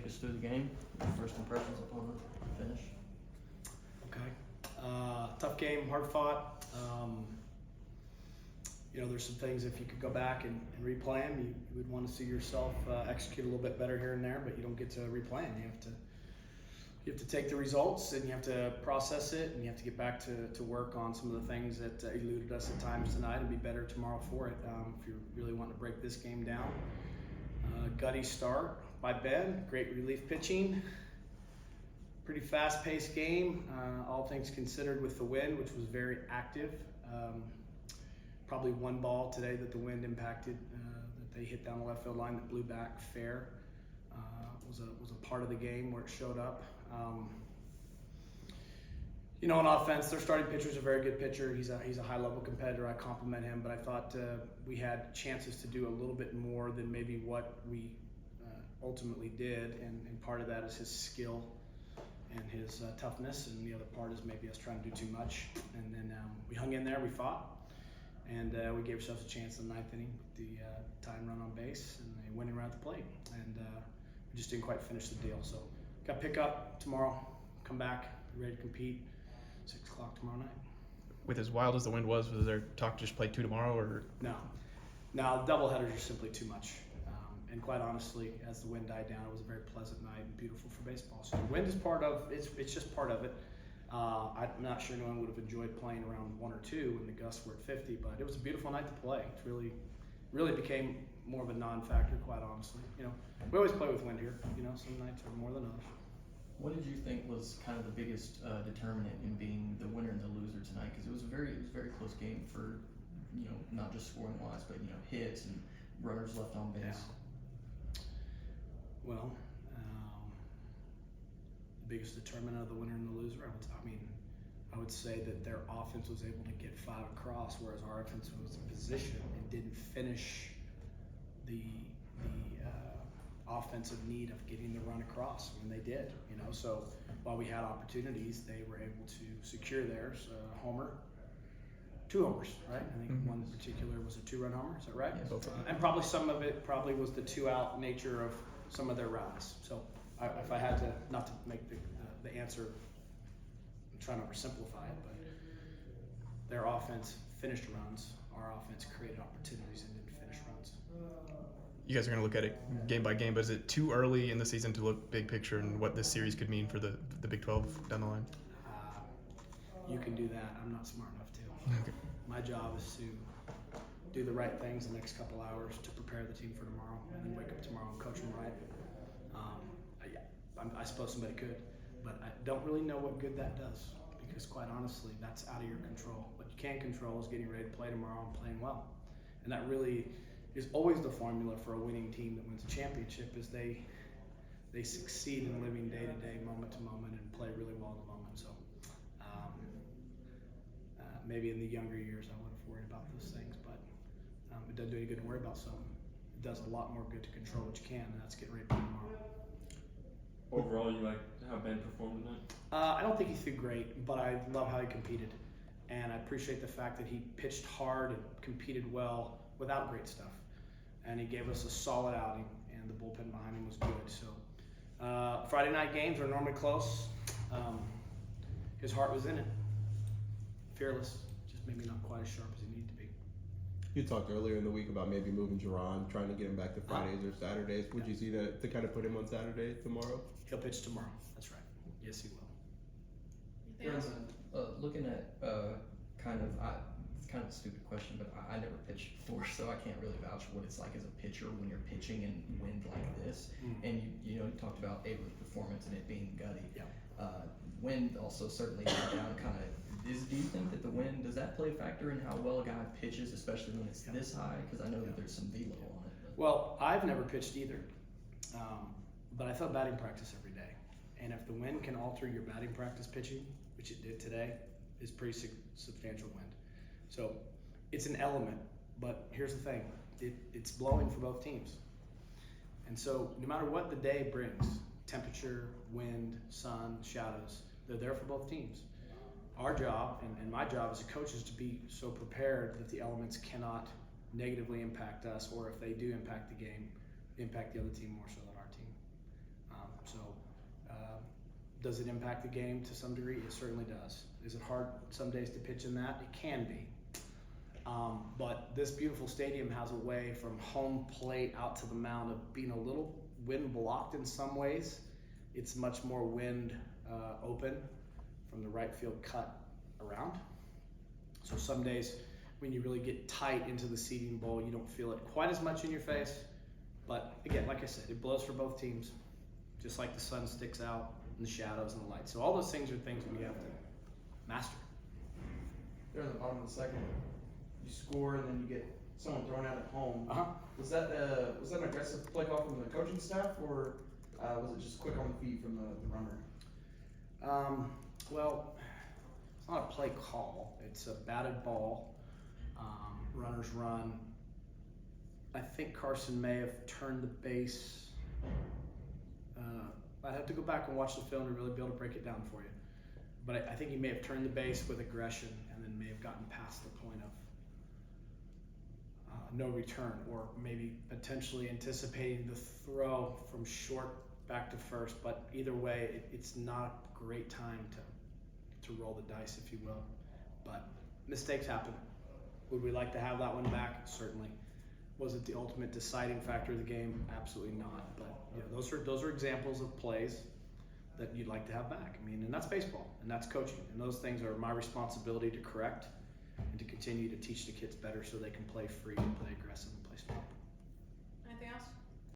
us through the game, your first impressions upon the finish. Okay. Tough game, hard fought. There's some things, if you could go back and replay them, you would want to see yourself execute a little bit better here and there, but you don't get to replay them. You have to take the results and you have to process it, and you have to get back to work on some of the things that eluded us at times tonight and be better tomorrow for it. If you really want to break this game down, gutty start by Ben, great relief pitching, pretty fast-paced game, all things considered with the wind, which was very active. Probably one ball today that the wind impacted, that they hit down the left field line that blew back fair. Was a part of the game where it showed up. On offense, their starting pitcher is a very good pitcher. He's a high-level competitor. I compliment him, but I thought we had chances to do a little bit more than maybe what we ultimately did, and part of that is his skill and his toughness, and the other part is maybe us trying to do too much. And then we hung in there, we fought, and we gave ourselves a chance in the ninth inning with the tying run on base and a winning run at the plate, and we just didn't quite finish the deal. So got to pick up tomorrow, come back, ready to compete, 6 o'clock tomorrow night. With as wild as the wind was there talk to just play 2 tomorrow, or? No, doubleheaders are simply too much. And quite honestly, as the wind died down, it was a very pleasant night and beautiful for baseball. So the wind is part of it's just part of it. I'm not sure anyone would have enjoyed playing around 1 or 2 when the gusts were at 50, but it was a beautiful night to play. It really became more of a non-factor, quite honestly. We always play with wind here. Some nights are more than others. What did you think was kind of the biggest determinant in being the winner and the loser tonight? Because it was a very close game for not just scoring wise, but hits and runners left on base. Yeah. Well, the biggest determinant of the winner and the loser, I would say that their offense was able to get 5 across, whereas our offense was in position and didn't finish the offensive need of getting the run across when they did. So while we had opportunities, they were able to secure theirs. Homer, 2 homers, right? I think one in particular was a 2-run homer. Is that right? Yeah, both of them. And probably some of it was the 2-out nature of some of their rallies. So if I had to, not to make the answer, I'm trying to oversimplify it, but their offense finished runs, our offense created opportunities and didn't finish runs. You guys are going to look at it game by game, but is it too early in the season to look big picture and what this series could mean for the Big 12 down the line? You can do that. I'm not smart enough to. Okay. My job is to do the right things the next couple hours to prepare the team for tomorrow, and then wake up tomorrow and coach them right. I suppose somebody could, but I don't really know what good that does, because quite honestly, that's out of your control. What you can control is getting ready to play tomorrow and playing well. And that really is always the formula for a winning team that wins a championship, is they succeed in living day to day, moment to moment, and play really well in the moment. So maybe in the younger years I would have worried about those things, but it doesn't do any good to worry about something. It does a lot more good to control what you can, and that's getting ready to play tomorrow. Overall, you like how Ben performed tonight? I don't think he threw great, but I love how he competed. And I appreciate the fact that he pitched hard and competed well without great stuff. And he gave us a solid outing, and the bullpen behind him was good. So Friday night games are normally close. His heart was in it. Fearless, just maybe not quite as sharp as he needed to be. You talked earlier in the week about maybe moving Jerron, trying to get him back to Fridays or Saturdays. Would you see that to kind of put him on Saturday tomorrow? He'll pitch tomorrow. That's right. Yes, he will. Looking at it's kind of a stupid question, but I never pitched before, so I can't really vouch for what it's like as a pitcher when you're pitching in wind like this. And you talked about Avery's performance and it being gutty. Yeah. Wind also certainly died down kind of. Do you think that the wind, does that play a factor in how well a guy pitches, especially when it's this high? Because I know that there's some velo on it. But. Well, I've never pitched either, but I thought batting practice every day. And if the wind can alter your batting practice pitching, which it did today, is pretty substantial wind. So it's an element, but here's the thing, it's blowing for both teams. And so no matter what the day brings, temperature, wind, sun, shadows, they're there for both teams. Our job, and my job as a coach, is to be so prepared that the elements cannot negatively impact us, or if they do impact the game, impact the other team more so than our team. Does it impact the game to some degree? It certainly does. Is it hard some days to pitch in that? It can be. But this beautiful stadium has a way from home plate out to the mound of being a little wind blocked in some ways. It's much more wind open from the right field cut around. So some days when you really get tight into the seating bowl, you don't feel it quite as much in your face. But again, like I said, it blows for both teams, just like the sun sticks out in the shadows and the light. So all those things are things we have to master. There in the bottom of the second, you score and then you get someone thrown out at home. Uh-huh. Was that an aggressive play call from the coaching staff, or was it just quick on the feet from the runner? Well, it's not a play call. It's a batted ball. Runners run. I think Carson may have turned the base. I'd have to go back and watch the film to really be able to break it down for you. But I think he may have turned the base with aggression and then may have gotten past the point of no return, or maybe potentially anticipating the throw from short back to first. But either way, it's not a great time to roll the dice, if you will. But mistakes happen. Would we like to have that one back? Certainly. Was it the ultimate deciding factor of the game? Absolutely not. But you know, those are examples of plays that you'd like to have back. I mean, and that's baseball, and that's coaching, and those things are my responsibility to correct and to continue to teach the kids better so they can play free and play aggressive.